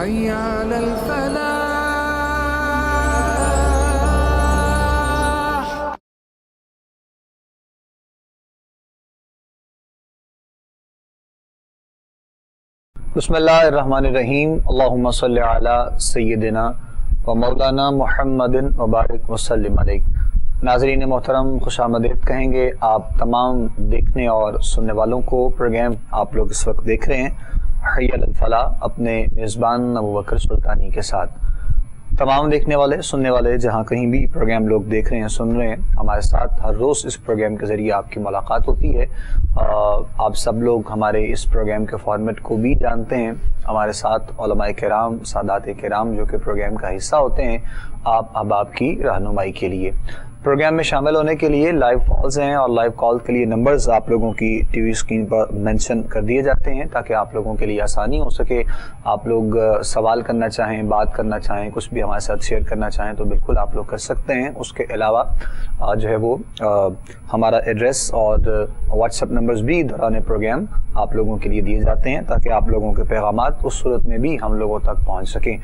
حي على الفلاح. بسم اللہ الرحمن الرحیم. اللہم صلی علی سیدنا و مولانا محمد مبارک وسلم علیہ. ناظرین محترم، خوش آمدید کہیں گے آپ تمام دیکھنے اور سننے والوں کو. پروگرام آپ لوگ اس وقت دیکھ رہے ہیں حی علی الفلاح اپنے میزبان ابوبکر سلطانی کے ساتھ. تمام دیکھنے والے سننے والے جہاں کہیں بھی پروگرام لوگ دیکھ رہے ہیں سن رہے ہیں، ہمارے ساتھ ہر روز اس پروگرام کے ذریعے آپ کی ملاقات ہوتی ہے. آپ سب لوگ ہمارے اس پروگرام کے فارمیٹ کو بھی جانتے ہیں. ہمارے ساتھ علماء کرام، سادات کرام جو کہ پروگرام کا حصہ ہوتے ہیں، آپ احباب کی رہنمائی کے لیے. پروگرام میں شامل ہونے کے لیے لائیو کالز ہیں، اور لائیو کال کے لیے نمبرز آپ لوگوں کی ٹی وی اسکرین پر مینشن کر دیے جاتے ہیں تاکہ آپ لوگوں کے لیے آسانی ہو سکے. آپ لوگ سوال کرنا چاہیں، بات کرنا چاہیں، کچھ بھی ہمارے ساتھ شیئر کرنا چاہیں تو بالکل آپ لوگ کر سکتے ہیں. اس کے علاوہ جو ہے وہ ہمارا ایڈریس اور واٹس ایپ نمبرز بھی دوران پروگرام آپ لوگوں کے لیے دیے جاتے ہیں تاکہ آپ لوگوں کے پیغامات اس صورت میں بھی ہم لوگوں تک پہنچ سکیں.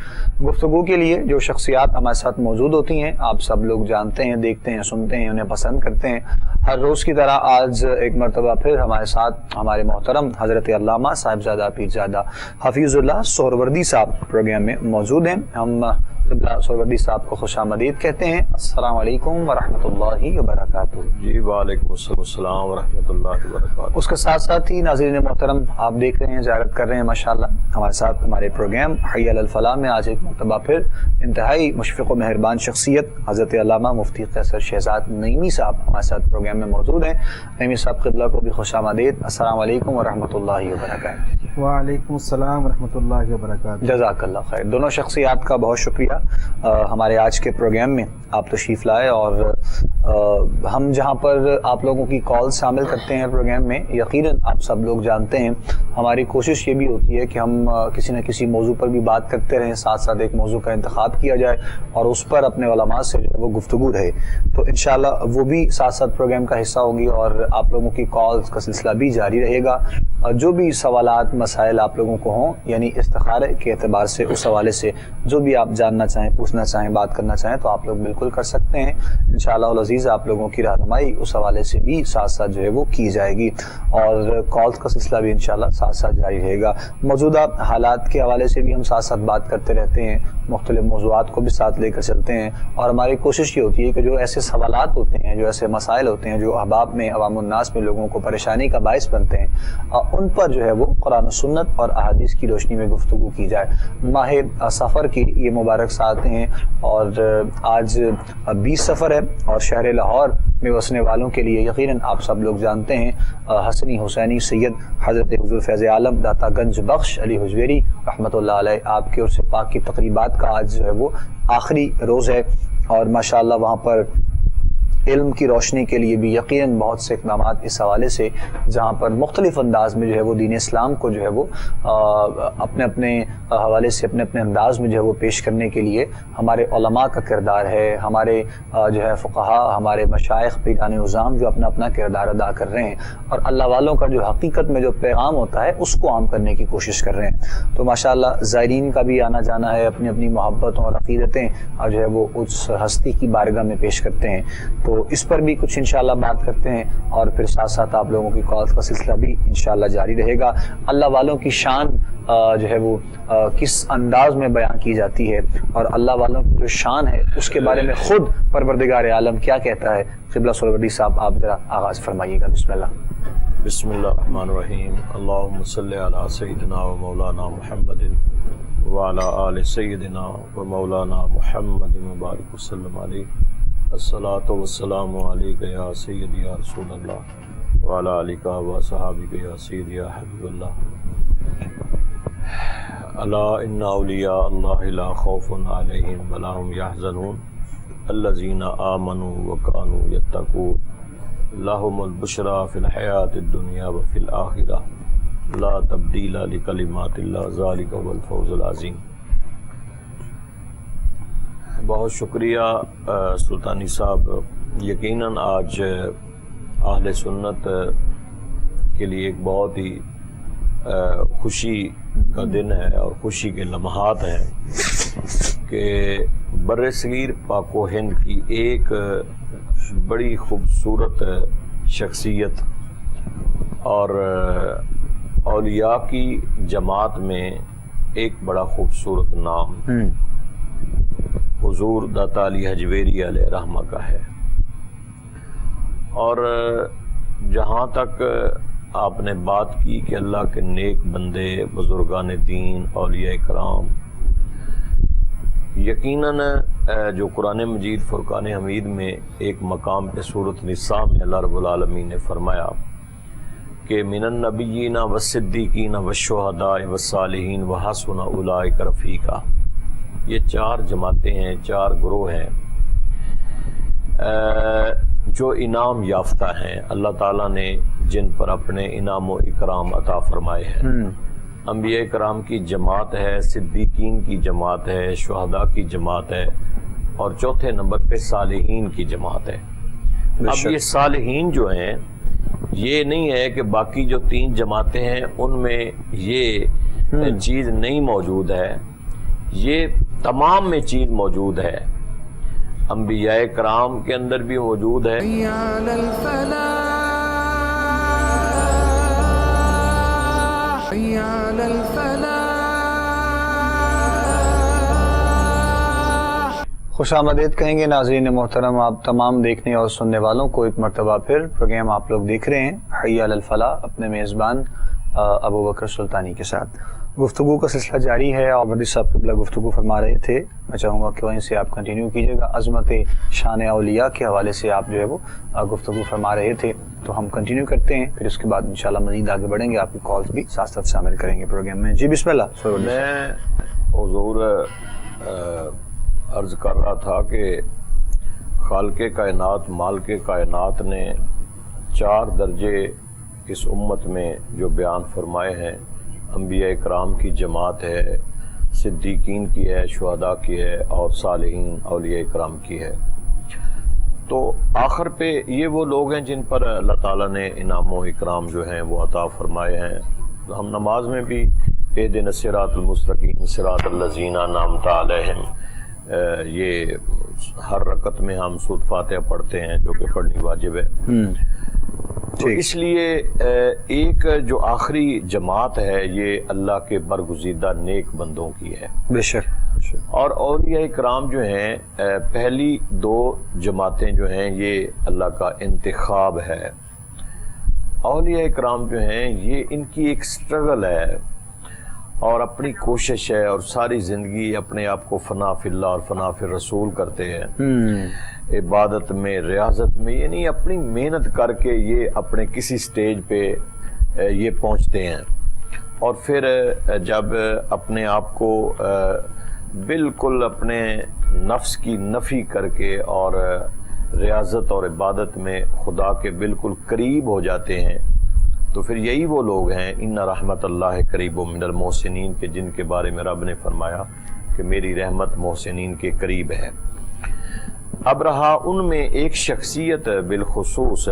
گفتگو کے لیے جو شخصیات ہمارے ساتھ موجود ہوتی ہیں آپ سب لوگ جانتے ہیں، دیکھتے ہیں، سنتے ہیں، انہیں پسند کرتے ہیں. ہر روز کی طرح آج ایک مرتبہ پھر ہمارے ساتھ ہمارے محترم حضرت علامہ صاحبزادہ پیرزادہ حفیظ اللہ سہروردی صاحب پروگرام میں موجود ہیں. ہم قبلہ سہروردی صاحب کو خوش آمدید کہتے ہیں. السلام علیکم ورحمۃ اللہ وبرکاتہ. جی وعلیکم السلام ورحمۃ اللہ وبرکاتہ. اس کے ساتھ ساتھ ہی ناظرین محترم آپ دیکھ رہے ہیں، زیارت کر رہے ہیں ماشاءاللہ ہمارے ساتھ ہمارے پروگرام حی علی الفلاح میں آج ایک مرتبہ پھر انتہائی مشفق و مہربان شخصیت حضرت علامہ مفتی قیصر شہزاد نعیمی صاحب ہمارے ساتھ پروگرام میں موجود ہیں. نعیمی صاحب قبلہ کو بھی خوش آمدید. السلام علیکم ورحمۃ اللہ وبرکاتہ. وعلیکم السلام ورحمۃ اللہ وبرکاتہ. جزاک اللہ خیر. دونوں شخصیات کا بہت شکریہ ہمارے آج کے پروگرام میں آپ تشریف لائے. اور ہم جہاں پر آپ لوگوں کی کال شامل کرتے ہیں پروگرام میں، یقیناً آپ سب لوگ جانتے ہیں ہماری کوشش یہ بھی ہوتی ہے کہ ہم کسی نہ کسی موضوع پر بھی بات کرتے رہیں، ساتھ ساتھ ایک موضوع کا انتخاب کیا جائے اور اس پر اپنے علماء سے جو ہے وہ گفتگو رہے. تو انشاءاللہ وہ بھی ساتھ ساتھ پروگرام کا حصہ ہوگی اور آپ لوگوں کی کالز کا سلسلہ بھی جاری رہے گا. جو بھی سوالات مسائل آپ لوگوں کو ہوں، یعنی استخارے کے اعتبار سے اس حوالے سے جو بھی آپ جاننا چاہیں، پوچھنا چاہیں، بات کرنا چاہیں تو آپ لوگ بالکل کر سکتے ہیں. انشاءاللہ العزیز آپ لوگوں کی رہنمائی اس حوالے سے بھی ساتھ ساتھ جو ہے وہ کی جائے گی اور کالز کا سلسلہ بھی انشاءاللہ ساتھ ساتھ جاری رہے گا. موجودہ حالات کے حوالے سے بھی ہم ساتھ ساتھ بات کرتے رہتے ہیں، مختلف موضوعات کو بھی ساتھ لے کر چلتے ہیں. اور ہماری کوشش یہ ہوتی ہے کہ جو ایسے سوالات ہوتے ہیں، جو ایسے مسائل ہوتے ہیں جو احباب میں، عوام الناس میں لوگوں کو پریشانی کا باعث بنتے ہیں، ان پر جو ہے وہ قرآن و سنت اور احادیث کی روشنی میں گفتگو کی جائے. ماہ سفر کی یہ مبارک ساعتیں ہیں اور آج 20 سفر ہے اور شہر لاہور میں وسنے والوں کے لیے یقیناً آپ سب لوگ جانتے ہیں حسنی حسینی سید حضرت حضور فیض عالم داتا گنج بخش علی حجویری رحمۃ اللہ علیہ آپ کے عرص پاک کی تقریبات کا آج جو ہے وہ آخری روز ہے. اور ماشاءاللہ وہاں پر علم کی روشنی کے لیے بھی یقیناً بہت سے اقدامات اس حوالے سے، جہاں پر مختلف انداز میں جو ہے وہ دین اسلام کو جو ہے وہ اپنے اپنے حوالے سے اپنے اپنے انداز میں جو ہے وہ پیش کرنے کے لیے ہمارے علماء کا کردار ہے، ہمارے جو ہے فقہاء، ہمارے مشائخ پیران عظام جو اپنا اپنا کردار ادا کر رہے ہیں اور اللہ والوں کا جو حقیقت میں جو پیغام ہوتا ہے اس کو عام کرنے کی کوشش کر رہے ہیں. تو ماشاءاللہ زائرین کا بھی آنا جانا ہے، اپنی اپنی محبتوں اور عقیدتیں اور جو ہے وہ اس ہستی کی بارگاہ میں پیش کرتے ہیں. تو اس پر بھی کچھ انشاءاللہ بات کرتے ہیں اور پھر ساتھ ساتھ آپ لوگوں کی کالز کا سلسلہ بھی انشاءاللہ جاری رہے گا. اللہ والوں کی شان جو ہے وہ کس انداز میں بیان کی جاتی ہے اور اللہ والوں کی جو شان ہے اس کے بارے میں خود پروردگار عالم کیا کہتا ہے. قبلہ سہروردی صاحب آپ ذرا آغاز فرمائیے گا. بسم اللہ. بسم اللہ الرحمن الرحیم. اللہم صلی علی سیدنا و مولانا محمد وعلی آل سیدنا و مولانا محمد مبارک وسلم علیہ. الصلاۃ والسلام علیک یا سیدی یا رسول اللہ وعلی آلک و صحابک یا سیدی یا حبیب اللہ. الا ان اولیاء اللہ لا خوف علیہم ولا هم يحزنون الذین آمنوا وکانوا یتقون لهم البشری فی الحیاۃ الدنیا وفی الآخرہ لا تبدیل لکلمات اللہ ذلک هو الفوز العظیم. بہت شکریہ سلطانی صاحب. یقیناً آج اہل سنت کے لیے ایک بہت ہی خوشی کا دن ہے اور خوشی کے لمحات ہیں کہ بر صغیر پاک و ہند کی ایک بڑی خوبصورت شخصیت اور اولیاء کی جماعت میں ایک بڑا خوبصورت نام حضور داتا علی حجویری علیہ رحمہ کا ہے. اور جہاں تک آپ نے بات کی کہ اللہ کے نیک بندے، بزرگان دین، اولیاء کرام، یقیناً جو قرآن مجید فرقان حمید میں ایک مقام پہ سورۃ نساء میں اللہ رب العالمین نے فرمایا کہ من النبیین والصدیقین والشہداء والصالحین وحسن اولئک رفیقا. یہ 4 جماعتیں ہیں، 4 گروہ ہیں جو انعام یافتہ ہیں. اللہ تعالیٰ نے جن پر اپنے انعام و اکرام عطا فرمائے ہیں. انبیاء کرام کی جماعت ہے، صدیقین کی جماعت ہے، شہداء کی جماعت ہے، اور چوتھے نمبر پہ صالحین کی جماعت ہے. اب یہ صالحین جو ہیں، یہ نہیں ہے کہ باقی جو 3 جماعتیں ہیں ان میں یہ چیز نہیں موجود ہے، یہ تمام میں چیز موجود ہے. انبیاء کرام کے اندر بھی موجود ہے، حي على الفلاح حي على الفلاح. خوش آمدید کہیں گے ناظرین محترم آپ تمام دیکھنے اور سننے والوں کو. ایک مرتبہ پھر پروگرام آپ لوگ دیکھ رہے ہیں حی علی الفلاح اپنے میزبان ابو بکر سلطانی کے ساتھ. گفتگو کا سلسلہ جاری ہے اور ودی صاحب قبلہ گفتگو فرما رہے تھے. میں چاہوں گا کہ وہیں سے آپ کنٹینیو کیجیے گا. عظمت شان اولیاء کے حوالے سے آپ جو ہے وہ گفتگو فرما رہے تھے، تو ہم کنٹینیو کرتے ہیں، پھر اس کے بعد انشاءاللہ مزید آگے بڑھیں گے، آپ کی کالز بھی ساتھ ساتھ شامل کریں گے پروگرام میں. جی بسم اللہ. میں حضور عرض کر رہا تھا کہ خالق کائنات مالک کائنات نے 4 درجے اس امت میں جو بیان فرمائے ہیں. انبیاء کرام کی جماعت ہے، صدیقین کی ہے، شہداء کی ہے، اور صالحین اولیاء کرام کی ہے. تو آخر پہ یہ وہ لوگ ہیں جن پر اللہ تعالیٰ نے انعام و اکرام جو ہیں وہ عطا فرمائے ہیں. ہم نماز میں بھی اہدنا الصراط المستقیم صراط الذین انعمت علیہم، یہ ہر رکعت میں ہم سورۃ فاتحہ پڑھتے ہیں جو کہ پڑھنی واجب ہے. تو اس لیے ایک جو آخری جماعت ہے یہ اللہ کے برگزیدہ نیک بندوں کی ہے. بے شک. اور اولیاء کرام جو ہیں پہلی 2 جماعتیں جو ہیں یہ اللہ کا انتخاب ہے. اولیاء کرام جو ہیں یہ ان کی ایک سٹرگل ہے اور اپنی کوشش ہے، اور ساری زندگی اپنے آپ کو فنا فی اللہ اور فنا فی الرسول کرتے ہیں. عبادت میں، ریاضت میں، یعنی اپنی محنت کر کے یہ اپنے کسی سٹیج پہ یہ پہنچتے ہیں. اور پھر جب اپنے آپ کو بالکل اپنے نفس کی نفی کر کے اور ریاضت اور عبادت میں خدا کے بالکل قریب ہو جاتے ہیں، تو پھر یہی وہ لوگ ہیں ان رحمت اللہ قریب من المحسنین کے، جن کے بارے میں رب نے فرمایا کہ میری رحمت محسنین کے قریب ہے. اب رہا ان میں ایک شخصیت بالخصوص،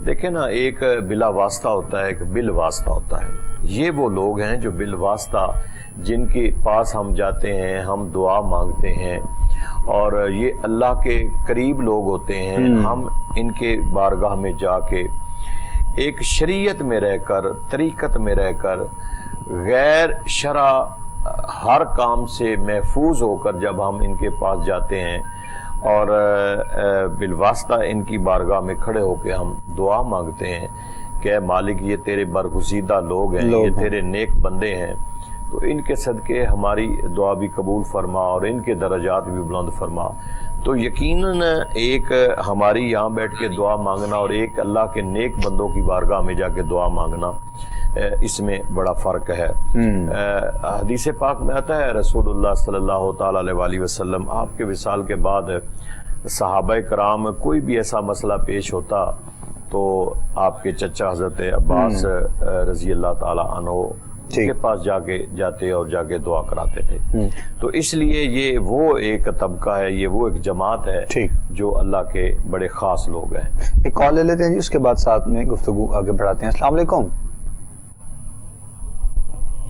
دیکھیں نا، ایک بلا واسطہ ہوتا ہے، ایک بال واسطہ ہوتا ہے. یہ وہ لوگ ہیں جو بال واسطہ، جن کے پاس ہم جاتے ہیں، ہم دعا مانگتے ہیں، اور یہ اللہ کے قریب لوگ ہوتے ہیں. ہم ان کے بارگاہ میں جا کے ایک شریعت میں رہ کر، طریقت میں رہ کر، غیر شرع ہر کام سے محفوظ ہو کر جب ہم ان کے پاس جاتے ہیں اور بالواسطہ ان کی بارگاہ میں کھڑے ہو کے ہم دعا مانگتے ہیں کہ اے مالک یہ تیرے برگزیدہ لوگ ہیں، یہ تیرے نیک بندے ہیں، تو ان کے صدقے ہماری دعا بھی قبول فرما اور ان کے درجات بھی بلند فرما. تو یقیناً ایک ہماری یہاں بیٹھ کے دعا مانگنا اور ایک اللہ کے نیک بندوں کی بارگاہ میں جا کے دعا مانگنا، اس میں بڑا فرق ہے. حدیث پاک میں آتا ہے رسول اللہ صلی اللہ تعالیٰ علیہ وسلم آپ کے وصال کے بعد صحابہ کرام کوئی بھی ایسا مسئلہ پیش ہوتا تو آپ کے چچا حضرت عباس رضی اللہ تعالیٰ عنہ کے پاس جاتے اور جا کے دعا کراتے تھے. تو اس لیے یہ وہ ایک طبقہ ہے، یہ وہ ایک جماعت ہے جو اللہ کے بڑے خاص لوگ ہیں. ایک کال لے لیتے ہیں جی، اس کے بعد ساتھ میں گفتگو آگے بڑھاتے ہیں. السلام علیکم.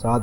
7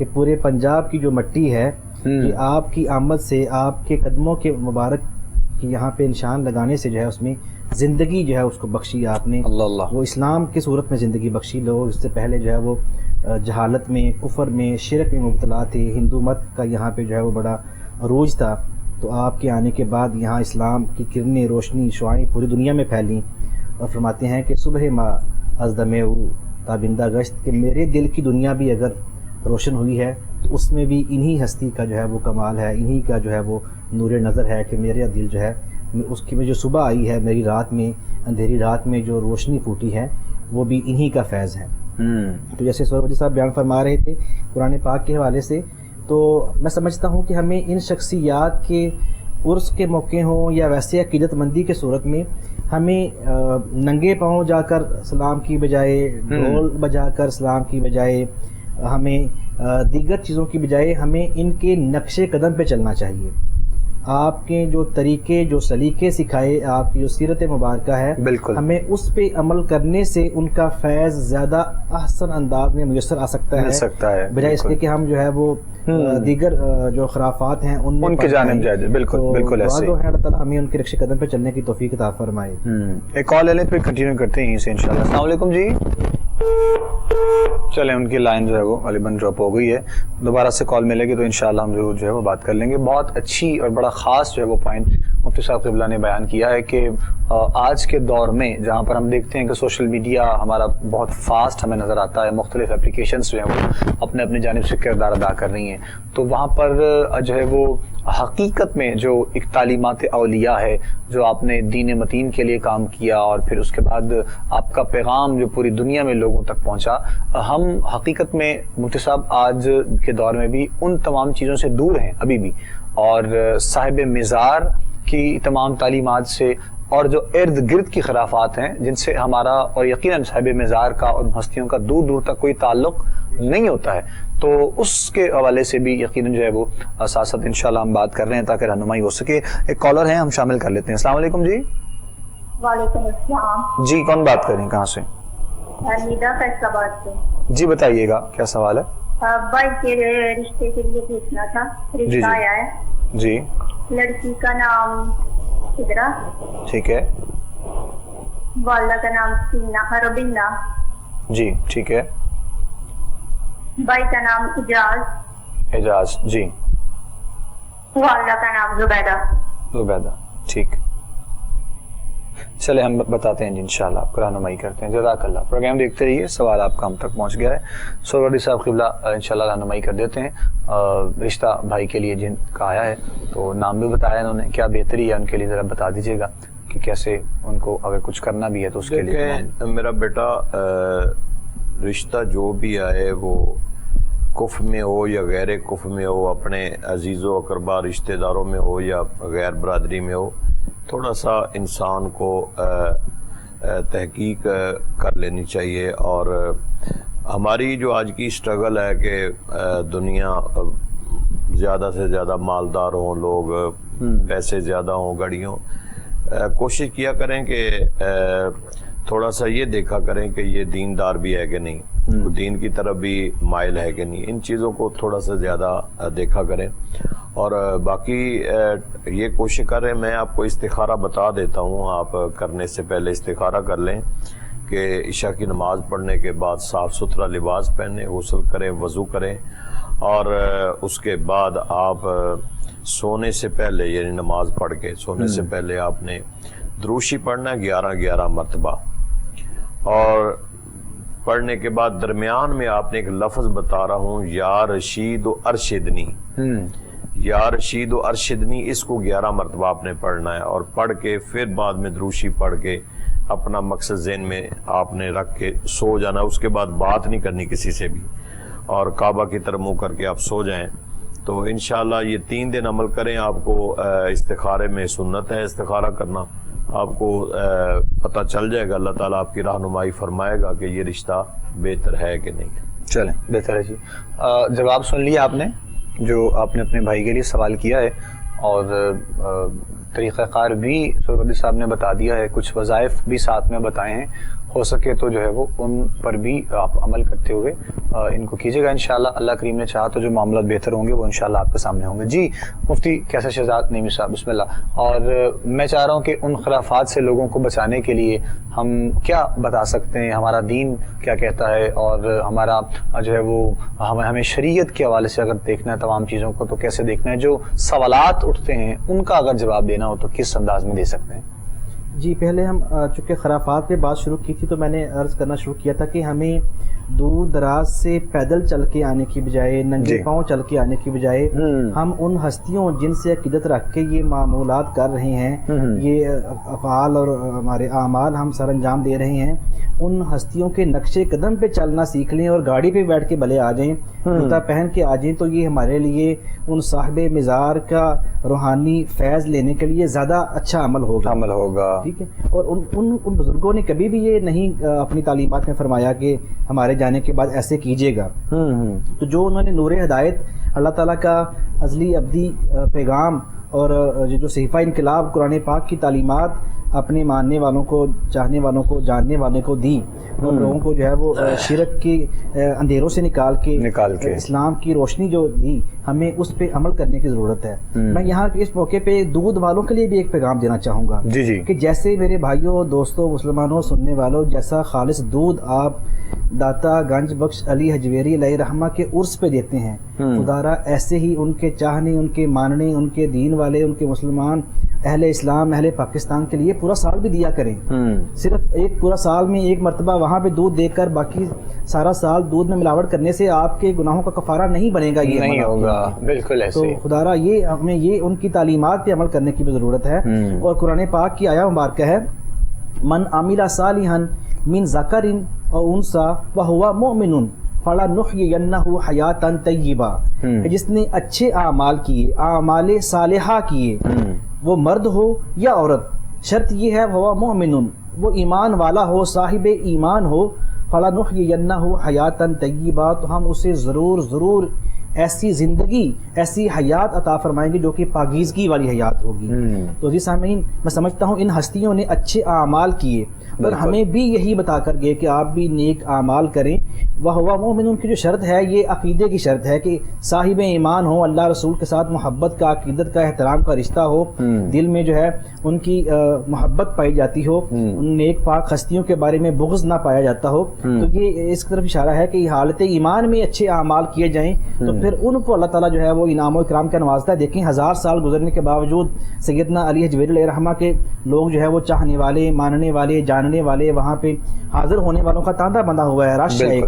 کہ پورے پنجاب کی جو مٹی ہے کہ آپ کی آمد سے، آپ کے قدموں کے مبارک کی یہاں پہ نشان لگانے سے جو ہے اس میں زندگی جو ہے اس کو بخشی آپ نے، اللہ اللہ، وہ اسلام کی صورت میں زندگی بخشی. لوگ اس سے پہلے جو ہے وہ جہالت میں، کفر میں، شرک میں مبتلا تھے. ہندو مت کا یہاں پہ جو ہے وہ بڑا عروج تھا. تو آپ کے آنے کے بعد یہاں اسلام کی کرنیں، روشنی، شعائیں پوری دنیا میں پھیلیں. اور فرماتے ہیں کہ صبح ما از دمے تابندہ گشت، کہ میرے دل کی دنیا بھی اگر روشن ہوئی ہے تو اس میں بھی انہی ہستی کا جو ہے وہ کمال ہے، انہی کا جو ہے وہ نور نظر ہے کہ میرا دل جو ہے اس کی میں جو صبح آئی ہے، میری رات میں، اندھیری رات میں جو روشنی پھوٹی ہے وہ بھی انہی کا فیض ہے. تو جیسے سہروردی صاحب بیان فرما رہے تھے قرآن پاک کے حوالے سے، تو میں سمجھتا ہوں کہ ہمیں ان شخصیات کے عرس کے موقع ہوں یا ویسے عقیدت مندی کے صورت میں ہمیں ننگے پاؤں جا کر سلام کی بجائے، ڈھول بجا کر سلام کی بجائے، ہمیں دیگر چیزوں کی بجائے ہمیں ان کے نقش قدم پہ چلنا چاہیے. آپ کے جو طریقے، جو سلیقے سکھائے، آپ کی جو سیرت مبارکہ ہے، بالکل ہمیں اس پہ عمل کرنے سے ان کا فیض زیادہ احسن انداز میں میسر آ سکتا ہے، بجائے اس کے کہ ہم جو ہے وہ دیگر جو خرافات ہیں ان کے جانب جائے. بالکل بالکل ایسے ہے. اللہ تعالیٰ ہمیں ان کے نقش قدم پہ چلنے کی توفیق عطا فرمائے. ایک کال لے لیں پھر کنٹینیو کرتے ہیں یہیں سے انشاءاللہ. السلام علیکم جی. چلیں ان کی لائن جو ہے وہ غالباً ڈراپ ہو گئی ہے. دوبارہ سے کال ملے گی تو انشاءاللہ ہم ضرور جو ہے وہ بات کر لیں گے. بہت اچھی اور بڑا خاص جو ہے وہ پوائنٹ مفتی صاحب قبلہ نے بیان کیا ہے کہ آج کے دور میں جہاں پر ہم دیکھتے ہیں کہ سوشل میڈیا ہمارا بہت فاسٹ ہمیں نظر آتا ہے، مختلف اپلیکیشنز جو ہیں وہ اپنے اپنے جانب سے کردار ادا کر رہی ہیں، تو وہاں پر جو ہے وہ حقیقت میں جو ایک تعلیمات اولیاء ہے، جو آپ نے دین متین کے لیے کام کیا اور پھر اس کے بعد آپ کا پیغام جو پوری دنیا میں لوگوں تک پہنچا، ہم حقیقت میں مفتی صاحب آج کے دور میں بھی ان تمام چیزوں سے دور ہیں ابھی بھی، اور صاحب مزار کی تمام تعلیمات سے اور جو ارد گرد کی خرافات ہیں جن سے ہمارا اور یقیناً صاحب مزار کا اور ہستیوں کا دور دور تک کوئی تعلق نہیں ہوتا ہے، تو اس کے حوالے سے بھی یقیناً جو ہے وہ ساتھ انشاءاللہ ہم بات کر رہے ہیں تاکہ رہنمائی ہو سکے. ایک کالر ہیں، ہم شامل کر لیتے ہیں. السلام علیکم جی. وعلیکم السلام جی کون بات کر رہے ہیں، کہاں سے؟ حمیدہ فیصل آباد سے. جی بتائیے گا کیا سوال ہے؟ بھائی کے رشتے کے لیے پوچھنا تھا. رشتہ آیا ہے جی. لڑکی کا نام خضرا، ٹھیک ہے. والدہ کا نام سینا ربینہ. جی ٹھیک ہے. بھائی کا نام اجاز. اعجاز. جی. والدہ کا نام زبیدہ. زبیدہ. ٹھیک. چلے ہم بتاتے ہیں جی انشاءاللہ، آپ کو رہنمائی کرتے ہیں. جزاک اللہ. پروگرام دیکھتے رہیے، سوال آپ کا ہم تک پہنچ گیا ہے. سہروردی صاحب قبلہ انشاءاللہ رہنمائی کر دیتے ہیں. رشتہ بھائی کے لیے جن کا آیا ہے تو نام بھی بتایا انہوں نے، کیا بہتری ہے ان کے لیے ذرا بتا دیجیے گا کہ کیسے ان کو اگر کچھ کرنا بھی ہے تو اس کے لیے. میرا بیٹا رشتہ جو بھی آئے وہ کف میں ہو یا غیر کف میں ہو، اپنے عزیز و اقربا رشتہ داروں میں ہو یا غیر برادری میں ہو، تھوڑا سا انسان کو تحقیق کر لینی چاہیے. اور ہماری جو آج کی اسٹرگل ہے کہ دنیا زیادہ سے زیادہ مالدار ہوں، لوگ پیسے زیادہ ہوں، گاڑیوں، کوشش کیا کریں کہ تھوڑا سا یہ دیکھا کریں کہ یہ دیندار بھی ہے کہ نہیں، دین کی طرف بھی مائل ہے کہ نہیں. ان چیزوں کو تھوڑا سا زیادہ دیکھا کریں. اور باقی یہ کوشش کریں، میں آپ کو استخارہ بتا دیتا ہوں، آپ کرنے سے پہلے استخارہ کر لیں کہ عشاء کی نماز پڑھنے کے بعد صاف ستھرا لباس پہنیں، غسل کریں، وضو کریں، اور اس کے بعد آپ سونے سے پہلے یعنی نماز پڑھ کے سونے سے پہلے آپ نے دروشی پڑھنا 11 مرتبہ. اور پڑھنے کے بعد درمیان میں آپ نے ایک لفظ بتا رہا ہوں، یا رشید و ارشدنی، یا رشید و ارشدنی، اس کو 11 مرتبہ آپ نے پڑھنا ہے. اور پڑھ کے پھر بعد میں دروشی پڑھ کے اپنا مقصد ذہن میں آپ نے رکھ کے سو جانا. اس کے بعد بات نہیں کرنی کسی سے بھی، اور کعبہ کی طرف منہ کر کے آپ سو جائیں. تو انشاءاللہ یہ 3 دن عمل کریں. آپ کو استخارے میں سنت ہے استخارہ کرنا، آپ کو پتہ چل جائے گا، اللہ تعالیٰ آپ کی رہنمائی فرمائے گا کہ یہ رشتہ بہتر ہے کہ نہیں. چلیں بہتر ہے جی. جواب سن لیا آپ نے جو آپ نے اپنے بھائی کے لیے سوال کیا ہے، اور طریقہ کار بھی سربردی صاحب نے بتا دیا ہے، کچھ وظائف بھی ساتھ میں بتائے ہیں، ہو سکے تو جو ہے وہ ان پر بھی آپ عمل کرتے ہوئے ان کو کیجیے گا انشاءاللہ۔ اللہ کریم نے چاہا تو جو معاملات بہتر ہوں گے وہ انشاءاللہ آپ کے سامنے ہوں گے۔ جی مفتی کیسر شہزاد نعیمی صاحب بسم اللہ۔ اور میں چاہ رہا ہوں کہ ان خرافات سے لوگوں کو بچانے کے لیے ہم کیا بتا سکتے ہیں، ہمارا دین کیا کہتا ہے، اور ہمارا جو ہے وہ ہمیں شریعت کے حوالے سے اگر دیکھنا ہے تمام چیزوں کو تو کیسے دیکھنا ہے، جو سوالات اٹھتے ہیں ان کا اگر جواب دینا ہو تو کس انداز میں دے سکتے ہیں؟ جی پہلے ہم چونکہ خرافات پہ بات شروع کی تھی تو میں نے عرض کرنا شروع کیا تھا کہ ہمیں دور دراز سے پیدل چل کے آنے کی بجائے، ننگے پاؤں چل کے آنے کی بجائے، ہم ان ہستیوں جن سے عقیدت رکھ کے یہ معمولات کر رہے ہیں، یہ افعال اور ہمارے اعمال ہم سر انجام دے رہے ہیں، ان ہستیوں کے نقشے قدم پہ چلنا سیکھ لیں اور گاڑی پہ بیٹھ کے بھلے آ جائیں، جوتا پہن کے آ جائیں، تو یہ ہمارے لیے ان صاحب مزار کا روحانی فیض لینے کے لیے زیادہ اچھا عمل ہوگا۔ ٹھیک ہے، اور ان بزرگوں نے کبھی بھی یہ نہیں اپنی تعلیمات میں فرمایا کہ ہمارے جانے کے بعد ایسے کیجیے گا۔ تو جو انہوں نے نور ہدایت، اللہ تعالیٰ کا ازلی ابدی پیغام اور جو صحیفہ انقلاب قرآن پاک کی تعلیمات اپنے ماننے والوں کو، چاہنے والوں کو، جاننے والوں کو دی، اور لوگوں کو جو ہے وہ شرک کے اندھیروں سے نکال کے اسلام کی روشنی جو دی، ہمیں اس پہ عمل کرنے کی ضرورت ہے۔ میں یہاں اس موقع پہ دودھ والوں کے لیے بھی ایک پیغام دینا چاہوں گا کہ جیسے میرے بھائیوں، دوستوں، مسلمانوں، سننے والوں، جیسا خالص دودھ آپ داتا گنج بخش علی حجویری علیہ رحمہ کے عرس پہ دیتے ہیں، خدارا ایسے ہی ان کے چاہنے، ان کے ماننے، ان کے دین والے، ان کے مسلمان اہل اسلام، اہل پاکستان کے لیے پورا سال بھی دیا کریں۔ صرف ایک پورا سال میں ایک مرتبہ وہاں پہ دودھ دے کر باقی سارا سال دودھ میں ملاوٹ کرنے سے آپ کے گناہوں کا کفارہ نہیں بنے گا، یہ نہیں ہوگا، بالکل ایسے۔ تو خدارا یہ ہمیں یہ ان کی تعلیمات پہ عمل کرنے کی بھی ضرورت ہے، اور قرآن پاک کی آیہ مبارکہ ہے من عمل صالحا من ذکر او انثی وہو مؤمن فلنحیینہ حیاتا طیبہ، جس نے اچھے اعمال کیے، اعمال صالحہ کیے، وہ مرد ہو یا عورت، شرط یہ ہے وہ مومن، وہ ایمان والا ہو، صاحب ایمان ہو، فلنحیینہ حیاتا طیبہ، تو ہم اسے ضرور ایسی زندگی، ایسی حیات عطا فرمائیں گے جو کہ پاکیزگی والی حیات ہوگی۔ تو جی سامعین، میں سمجھتا ہوں ان ہستیوں نے اچھے اعمال کیے اور ہمیں بھی یہی بتا کر گئے کہ آپ بھی نیک اعمال کریں۔ وہو مومن کی جو شرط ہے یہ عقیدے کی شرط ہے کہ صاحب ایمان ہو، اللہ رسول کے ساتھ محبت کا، عقیدت کا، احترام کا رشتہ ہو، دل میں جو ہے ان کی محبت پائی جاتی ہو، ان نیک پاک ہستیوں کے بارے میں بغض نہ پایا جاتا ہو۔ تو یہ اس طرف اشارہ ہے کہ حالت ایمان میں اچھے اعمال کیے جائیں تو پھر ان کو اللہ تعالیٰ جو ہے وہ انعام و اکرام کا نوازتا ہے۔ دیکھیں 1000 سال گزرنے کے باوجود سیدنا علی حجویری علیہ رحمہ کے لوگ جو ہے وہ چاہنے والے، ماننے والے، جاننے والے، وہاں پہ حاضر ہونے والوں کا تانتا بندہ ہوا ہے، رش ہے،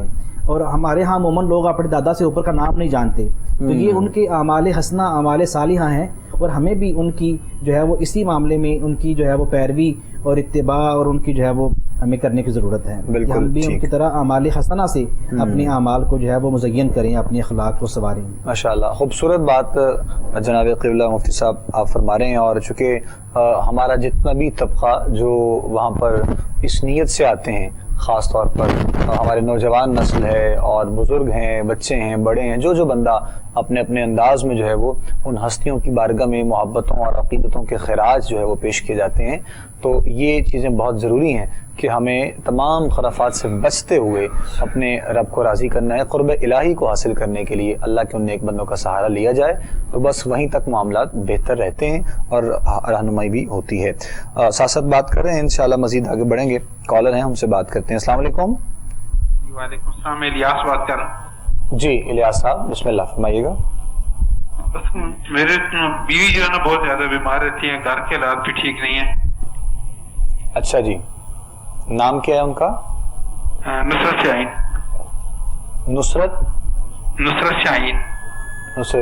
اور ہمارے ہاں عموماً لوگ اپنے دادا سے اوپر کا نام نہیں جانتے، تو یہ ان کے اعمال حسنہ، اعمال صالحہ ہیں، اور ہمیں بھی ان کی جو ہے وہ اسی معاملے میں ان کی جو ہے وہ پیروی اور اتباع اور ان کی جو ہے وہ ہمیں کرنے کی ضرورت ہے کہ ہم بھی ان کی طرح اعمال حسنہ سے اپنے اعمال کو جو ہے وہ مزین کریں، اپنے اخلاق کو سنواریں۔ ماشاءاللہ، خوبصورت بات جناب قبلہ مفتی صاحب آپ فرما رہے ہیں، اور چونکہ ہمارا جتنا بھی طبقہ جو وہاں پر اس نیت سے آتے ہیں، خاص طور پر ہمارے نوجوان نسل ہے اور بزرگ ہیں، بچے ہیں، بڑے ہیں، جو بندہ اپنے اپنے انداز میں جو ہے وہ ان ہستیوں کی بارگاہ میں محبتوں اور عقیدتوں کے خراج جو ہے وہ پیش کیے جاتے ہیں، تو یہ چیزیں بہت ضروری ہیں کہ ہمیں تمام خرافات سے بچتے ہوئے اپنے رب کو راضی کرنا ہے، قرب الہی کو حاصل کرنے کے لیے اللہ کے ان نیک بندوں کا سہارا لیا جائے تو بس وہیں تک معاملات بہتر رہتے ہیں اور رہنمائی بھی ہوتی ہے۔ ساتھ ساتھ بات کر رہے ہیں، انشاءاللہ مزید آگے بڑھیں گے۔ کالر ہیں، ہم سے بات کرتے ہیں۔ السلام علیکم۔ وعلیکم السلام، میں الیاس بات کر رہا ہوں۔ جی الیاس صاحب بسم اللہ فرمائیے گا۔ میرے بیوی جو ہے نا بہت زیادہ بیمار رہتی ہیں، گھر کے حالات بھی ٹھیک نہیں ہیں۔ اچھا جی، نام کیا ہے ان کا؟ نصرت شاہین۔ نصرت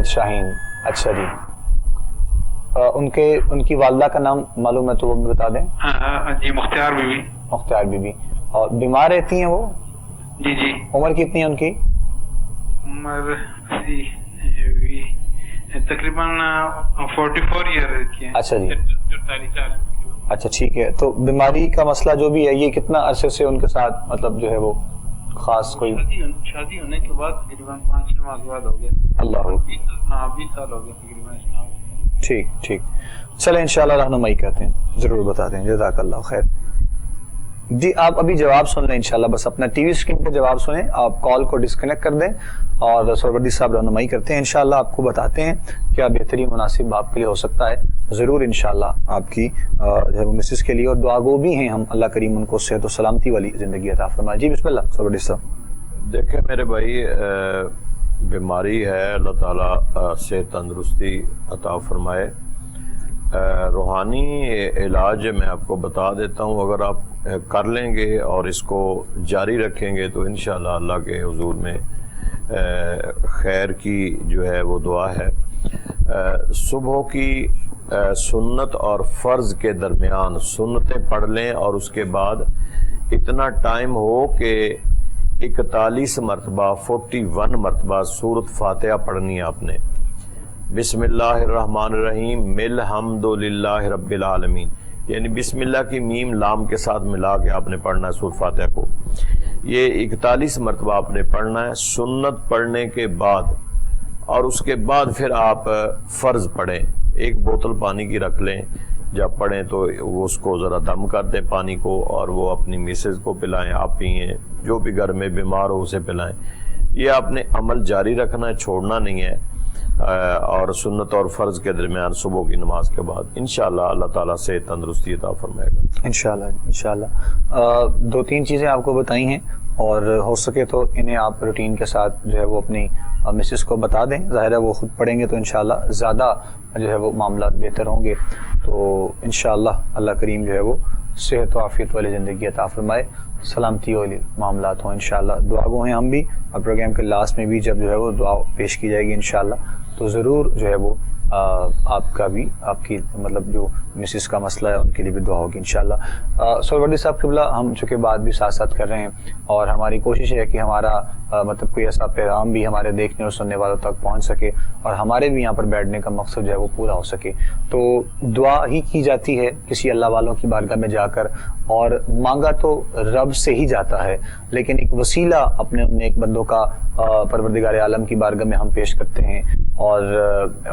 شاہین، اچھا جی۔ ان کی والدہ کا نام معلوم ہے تو وہ بھی بتا دیں۔ جی مختار بی بی۔ مختار بی بی، اور بیمار رہتی ہیں وہ؟ جی جی۔ عمر کتنی ہے ان کی؟ عمر تقریباً 44 ایئر کی ہے۔ اچھا جی، اچھا ٹھیک ہے۔ تو بیماری کا مسئلہ جو بھی ہے یہ کتنا عرصے سے ان کے ساتھ مطلب جو ہے وہ خاص کوئی؟ شادی ہونے کے بعد تقریباً 5-6 ماہ کے بعد ہو گیا۔ اللہ، 20 سال ہو گئے تقریباً۔ ٹھیک ٹھیک, چلیں انشاءاللہ رہنمائی کرتے ہیں, ضرور بتاتے ہیں. جزاک اللہ خیر. جی آپ ابھی جواب سن لیں انشاءاللہ, بس اپنا ٹی وی اسکرین پہ جواب سنیں, آپ کال کو ڈسکنیکٹ کر دیں اور سرورجی صاحب رہنمائی کرتے ہیں انشاءاللہ, آپ کو بتاتے ہیں کیا بہترین مناسب آپ کے لیے ہو سکتا ہے. ضرور انشاءاللہ آپ کی مسز کے لیے, اور دعا گو بھی ہیں ہم, اللہ کریم ان کو صحت و سلامتی والی زندگی عطا فرمائے. جی بسم اللہ سرورجی صاحب. دیکھیں میرے بھائی, بیماری ہے, اللہ تعالیٰ صحت تندرستی عطا فرمائے. روحانی علاج میں آپ کو بتا دیتا ہوں, اگر آپ کر لیں گے اور اس کو جاری رکھیں گے تو انشاءاللہ اللہ کے حضور میں خیر کی جو ہے وہ دعا ہے. صبح کی سنت اور فرض کے درمیان سنتیں پڑھ لیں, اور اس کے بعد اتنا ٹائم ہو کہ 41 مرتبہ 41 مرتبہ سورۃ فاتحہ پڑھنی ہے آپ نے. بسم اللہ الرحمن الرحیم الحمد للہ رب العالمین, یعنی بسم اللہ کی میم لام کے ساتھ ملا کے آپ نے پڑھنا ہے سورۃ فاتحہ کو. یہ 41 مرتبہ آپ نے پڑھنا ہے سنت پڑھنے کے بعد, اور اس کے بعد پھر آپ فرض پڑھیں. ایک بوتل پانی کی رکھ لیں, جب پڑھیں تو وہ اس کو ذرا دم کر دیں پانی کو, اور وہ اپنی میسز کو پلائیں, آپ پئیں, جو بھی گھر میں بیمار ہو اسے پلائیں. یہ آپ نے عمل جاری رکھنا ہے, چھوڑنا نہیں ہے. اور سنت اور فرض کے درمیان صبح کی نماز کے بعد انشاءاللہ اللہ تعالیٰ سے تندرستی عطا فرمائے گا انشاءاللہ. انشاءاللہ 2-3 چیزیں آپ کو بتائی ہیں, اور ہو سکے تو انہیں آپ روٹین کے ساتھ جو ہے وہ اپنی مسز کو بتا دیں. ظاہر ہے وہ خود پڑھیں گے تو انشاءاللہ زیادہ جو ہے وہ معاملات بہتر ہوں گے. تو انشاءاللہ اللہ کریم جو ہے وہ صحت و عافیت والی زندگی عطا فرمائے, سلامتی والی معاملات ہوں انشاءاللہ. دعا گو ہیں ہم بھی, اور پروگرام کے لاسٹ میں بھی جب جو ہے وہ دعا پیش کی جائے گی انشاءاللہ, تو ضرور جو ہے وہ آپ کا بھی, آپ کی مطلب جو مسز کا مسئلہ ہے ان کے لیے بھی دعا ہوگی انشاءاللہ. سرورجی صاحب قبلہ, ہم چونکہ بات بھی ساتھ ساتھ کر رہے ہیں, اور ہماری کوشش ہے کہ ہمارا مطلب کوئی ایسا پیغام بھی ہمارے دیکھنے اور سننے والوں تک پہنچ سکے, اور ہمارے بھی یہاں پر بیٹھنے کا مقصد جو ہے وہ پورا ہو سکے. تو دعا ہی کی جاتی ہے کسی اللہ والوں کی بارگاہ میں جا کر, اور مانگا تو رب سے ہی جاتا ہے, لیکن ایک وسیلہ اپنے نیک بندوں کا پروردگار عالم کی بارگاہ میں ہم پیش کرتے ہیں, اور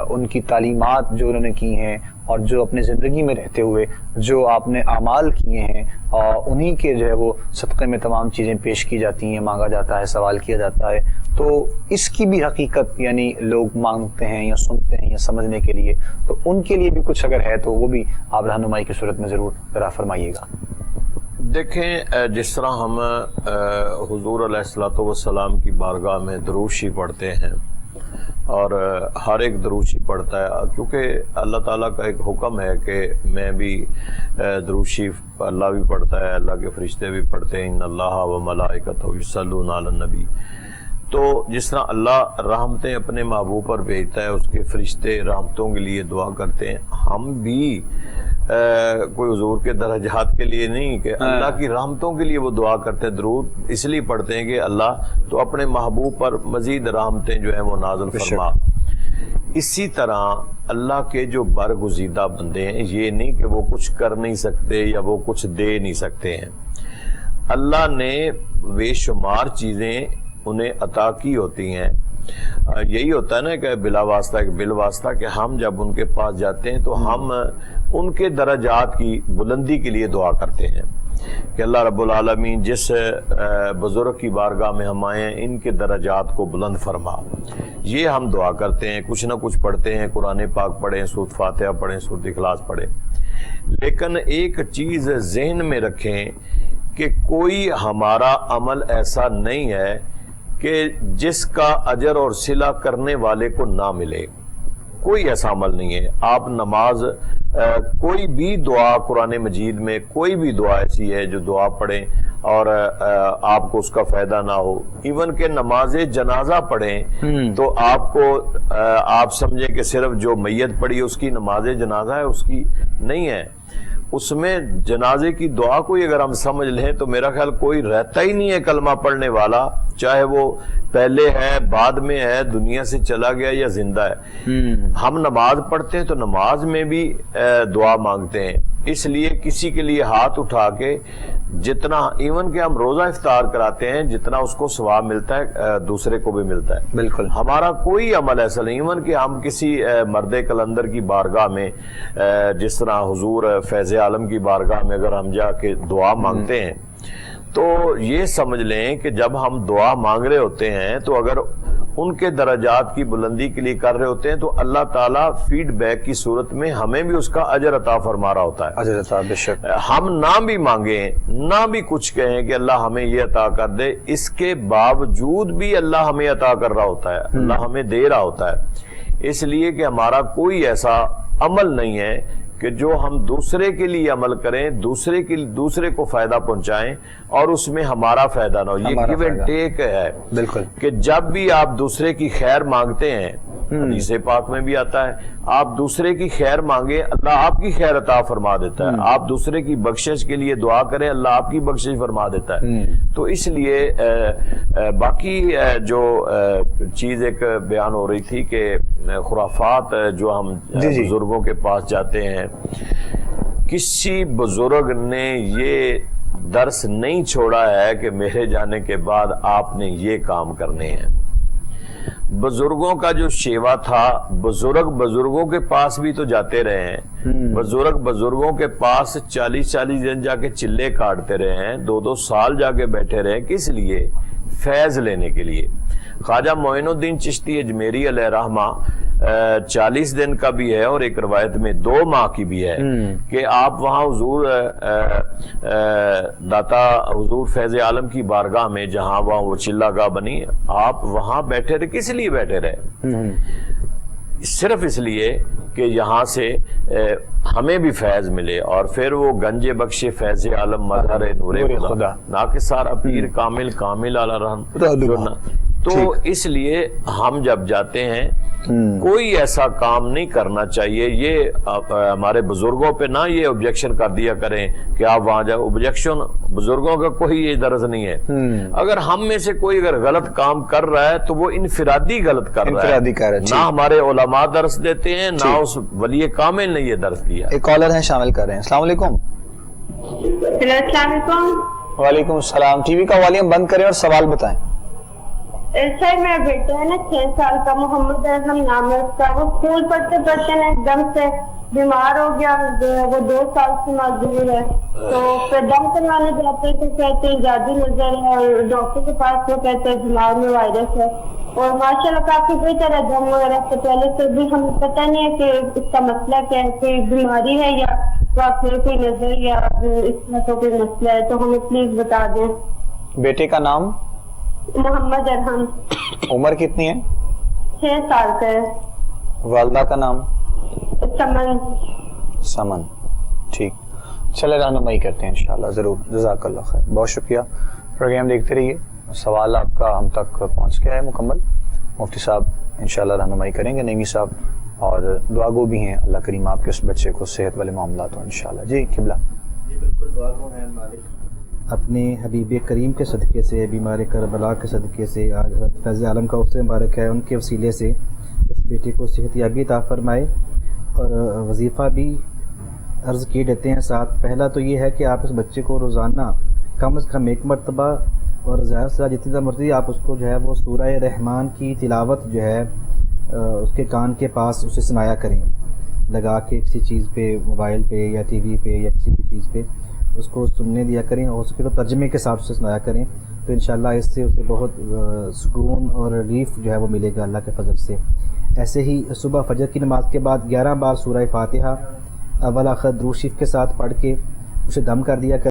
ان کی تعلیمات جو انہوں نے کی ہیں, اور جو اپنے زندگی میں رہتے ہوئے جو آپ نے اعمال کیے ہیں, انہی کے جو ہے وہ صدقے میں تمام چیزیں پیش کی جاتی ہیں, مانگا جاتا ہے, سوال کیا جاتا ہے. تو اس کی بھی حقیقت یعنی لوگ مانگتے ہیں یا سنتے ہیں یا سمجھنے کے لیے, تو ان کے لیے بھی کچھ اگر ہے تو وہ بھی آپ رہنمائی کی صورت میں ضرور ذرا فرمائیے گا. دیکھیں, جس طرح ہم حضور علیہ الصلوۃ والسلام کی بارگاہ میں درود شریف پڑھتے ہیں, اور ہر ایک درود شریف پڑھتا ہے, کیونکہ اللہ تعالیٰ کا ایک حکم ہے کہ میں بھی درود شریف, اللہ بھی پڑھتا ہے, اللہ کے فرشتے بھی پڑھتے ہیں, ان اللہ و ملائکتہ یصلون علی النبی. تو جس طرح اللہ رحمتیں اپنے محبوب پر بھیجتا ہے, اس کے فرشتے رحمتوں کے لیے دعا کرتے ہیں, ہم بھی کوئی حضور کے درجات کے لیے نہیں کہ اللہ کی رحمتوں کے لیے وہ دعا کرتے ہیں. درود اس لیے پڑھتے ہیں کہ اللہ تو اپنے محبوب پر مزید رحمتیں جو ہیں وہ نازل فرما. اسی طرح اللہ کے جو برگزیدہ بندے ہیں, یہ نہیں کہ وہ کچھ کر نہیں سکتے یا وہ کچھ دے نہیں سکتے ہیں. اللہ نے بے شمار چیزیں انہیں عطا کی ہوتی ہیں. یہی ہوتا ہے نا کہ بلا واسطہ ایک بل واسطہ, کہ ہم جب ان کے پاس جاتے ہیں تو ہم ان کے درجات کی بلندی کے لیے دعا کرتے ہیں کہ اللہ رب العالمین جس بزرگ کی بارگاہ میں ہم آئے ہیں ان کے درجات کو بلند فرما. یہ ہم دعا کرتے ہیں, کچھ نہ کچھ پڑھتے ہیں, قرآن پاک پڑھیں, سورۃ فاتحہ پڑھیں, سورۃ اخلاص پڑھیں. لیکن ایک چیز ذہن میں رکھیں کہ کوئی ہمارا عمل ایسا نہیں ہے کہ جس کا اجر اور صلہ کرنے والے کو نہ ملے. کوئی ایسا عمل نہیں ہے. آپ نماز, کوئی بھی دعا قرآن مجید میں کوئی بھی دعا ایسی ہے جو دعا پڑھیں اور آپ کو اس کا فائدہ نہ ہو. ایون کہ نماز جنازہ پڑھیں تو آپ کو آپ سمجھیں کہ صرف جو میت پڑھی اس کی نماز جنازہ ہے, اس کی نہیں ہے. اس میں جنازے کی دعا کوئی اگر ہم سمجھ لیں تو میرا خیال کوئی رہتا ہی نہیں ہے کلمہ پڑھنے والا, چاہے وہ پہلے ہے, بعد میں ہے, دنیا سے چلا گیا یا زندہ ہے. ہم نماز پڑھتے ہیں تو نماز میں بھی دعا مانگتے ہیں. اس لیے کسی کے لیے ہاتھ اٹھا کے جتنا ایون کہ ہم روزہ افطار کراتے ہیں جتنا اس کو ثواب ملتا ہے دوسرے کو بھی ملتا ہے. بالکل. ہمارا کوئی عمل ایسا نہیں ایون کہ ہم کسی مرد کلندر کی بارگاہ میں جس طرح حضور فیض عالم کی بارگاہ میں اگر ہم جا کے دعا مانگتے ہیں تو یہ سمجھ لیں کہ جب ہم دعا مانگ رہے ہوتے ہیں تو اگر ان کے درجات کی بلندی کے لیے کر رہے ہوتے ہیں تو اللہ تعالیٰ فیڈ بیک کی صورت میں ہمیں بھی اس کا اجر عطا فرما رہا ہوتا ہے. اجر عطا بے شک. ہم نہ بھی مانگیں نہ بھی کچھ کہیں کہ اللہ ہمیں یہ عطا کر دے، اس کے باوجود بھی اللہ ہمیں عطا کر رہا ہوتا ہے، اللہ ہمیں دے رہا ہوتا ہے. اس لیے کہ ہمارا کوئی ایسا عمل نہیں ہے کہ جو ہم دوسرے کے لیے عمل کریں، دوسرے کو فائدہ پہنچائیں اور اس میں ہمارا فائدہ نہ ہو. یہ گیو اینڈ ٹیک ہے. بالکل. کہ جب بھی آپ دوسرے کی خیر مانگتے ہیں، حدیث پاک میں بھی آتا ہے آپ دوسرے کی خیر مانگیں اللہ آپ کی خیر عطا فرما دیتا ہے. آپ دوسرے کی بخشش کے لیے دعا کریں اللہ آپ کی بخشش فرما دیتا ہے. تو اس لیے باقی جو چیز ایک بیان ہو رہی تھی کہ خرافات جو ہم بزرگوں کے پاس جاتے ہیں، کسی بزرگ نے یہ درس نہیں چھوڑا ہے کہ میرے جانے کے بعد آپ نے یہ کام کرنے ہیں. بزرگوں کا جو شیوا تھا، بزرگوں کے پاس بھی تو جاتے رہے ہیں. بزرگوں کے پاس 40 دن جا کے چلے کاٹتے رہے ہیں، 2 سال جا کے بیٹھے رہے. کس لیے؟ فیض لینے کے لیے. خواجہ معین الدین چشتی اجمیری علیہ رحمہ 40 دن کا بھی ہے اور ایک روایت میں 2 ماہ کی بھی ہے کہ آپ وہاں حضور داتا حضور فیض عالم کی بارگاہ میں جہاں وہاں وہ چلہ گاہ بنی، آپ وہاں بیٹھے رہے. کس لیے بیٹھے رہے؟ صرف اس لیے کہ یہاں سے ہمیں بھی فیض ملے. اور پھر وہ گنج بخش فیض عالم مظہر نور خدا نا کے سارا پیر کامل علی رحم. تو اس لیے ہم جب جاتے ہیں کوئی ایسا کام نہیں کرنا چاہیے. یہ ہمارے بزرگوں پہ نہ یہ آبجیکشن کر دیا کریں کہ آپ وہاں جاؤ. آبجیکشن بزرگوں کا کوئی یہ درز نہیں ہے. اگر ہم میں سے کوئی اگر غلط کام کر رہا ہے تو وہ انفرادی غلط کر رہا ہے. نہ ہمارے علماء درس دیتے ہیں نہ اس ولی کامل نے یہ درس دیا. ایک کالر ہیں شامل کر رہے ہیں. السلام علیکم. السلام علیکم. وعلیکم السلام. ٹی وی کا والیوم بند کریں اور سوال بتائیں. سر میرا بیٹا ہے نا 6 سال کا، محمد ارحم نام ہے اس کا. وہ اسکول پڑھتے پڑھتے نا ایک دم سے بیمار ہو گیا. وہ 2 سال سے معذور ہے. تو پھر دم کروانے جاتے تو کہتے ہیں جادو نظر ہے، اور ڈاکٹر کے پاس وہ کہتے ہیں دماغ میں وائرس ہے. اور ماشاء اللہ کافی بہتر ہے. دم وغیرہ سے پہلے سے بھی ہمیں پتہ نہیں ہے کہ اس کا مسئلہ کیا ہے، کوئی بیماری ہے یا پھر کوئی نظر یا اس طرح کا کوئی مسئلہ ہے. تو ہمیں پلیز بتا دیں. بیٹے کا نام؟ محمد ارحم. عمر کتنی ہے؟ 6 سال کا ہے. والدہ کا نام؟ سمن. ٹھیک. چلے رہنمائی کرتے ہیں انشاءاللہ. ضرور. جزاک اللہ خیر. بہت شکریہ. پروگرام دیکھتے رہیے. سوال آپ کا ہم تک پہنچ گیا ہے مکمل. مفتی صاحب انشاءاللہ رہنمائی کریں گے، نعیمی صاحب، اور دعا گو بھی ہیں. اللہ کریم آپ کے اس بچے کو صحت والے معاملات ہوں انشاءاللہ. جی قبلہ. بالکل دعا گو ہیں مالک اپنے حبیب کریم کے صدقے سے، بیمار کربلا کے صدقے سے، آج فیض عالم کا اس سے مبارک ہے، ان کے وسیلے سے اس بیٹے کو صحت یابی عطا فرمائے. اور وظیفہ بھی عرض کیے دیتے ہیں ساتھ. پہلا تو یہ ہے کہ آپ اس بچے کو روزانہ کم از کم 1 مرتبہ اور زیادہ سے زیادہ جتنی مرتبہ آپ اس کو جو ہے وہ سورہ رحمان کی تلاوت جو ہے اس کے کان کے پاس اسے سنایا کریں، لگا کے کسی چیز پہ، موبائل پہ یا ٹی وی پہ یا کسی بھی چیز پہ اس کو سننے دیا کریں، اور اس کے تو ترجمے کے ساتھ اسے سنایا کریں. تو انشاءاللہ اس سے اسے بہت سکون اور ریلیف جو ہے وہ ملے گا اللہ کے فضل سے. ایسے ہی صبح فجر کی نماز کے بعد 11 بار سورہ فاتحہ اول آخر درود شریف کے ساتھ پڑھ کے اسے دم کر دیا کریں.